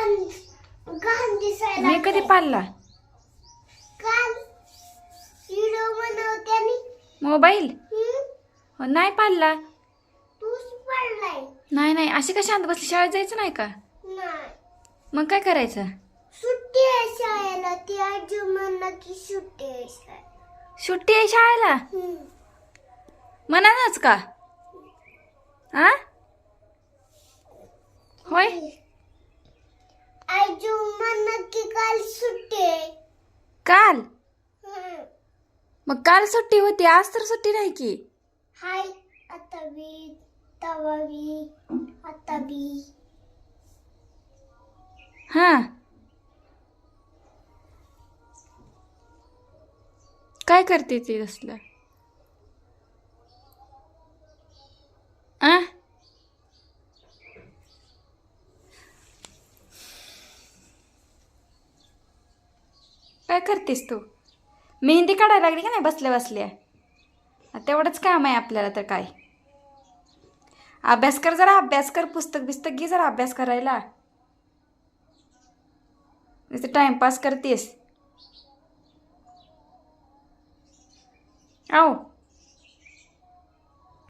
घाण दिसायला मी कधी पाळला काल व्हिडिओ बनवत्यानी मोबाईल? नाही पाळला. तूच पडलाय. नाही नाही, अशी का शांत बसली? शाळेत जायचं नाही का? नाही, मग काय करायचं? सुट्टी आहे शाळेला. ती आजी म्हणलं की सुट्टी आहे शाळेला. सुट्टी आहे शाळेला? म्हणानच का? आ होय, आजी म्हणलं की काल सुट्टी आहे. काल? मग काल सुट्टी होती, आज तर सुट्टी नाही की. हाय, आता बी तवा बी आता बी. हा, काय करते ती असलं? आ काय करतेस तू? मेहंदी काढायला लागली का नाही बसल्या बसल्या? तेवढंच काम आहे आपल्याला तर काय. अभ्यास कर, जरा अभ्यास कर, पुस्तक बिस्तक घे जरा अभ्यास करायला. नुसतं टाइमपास करतेस. आओ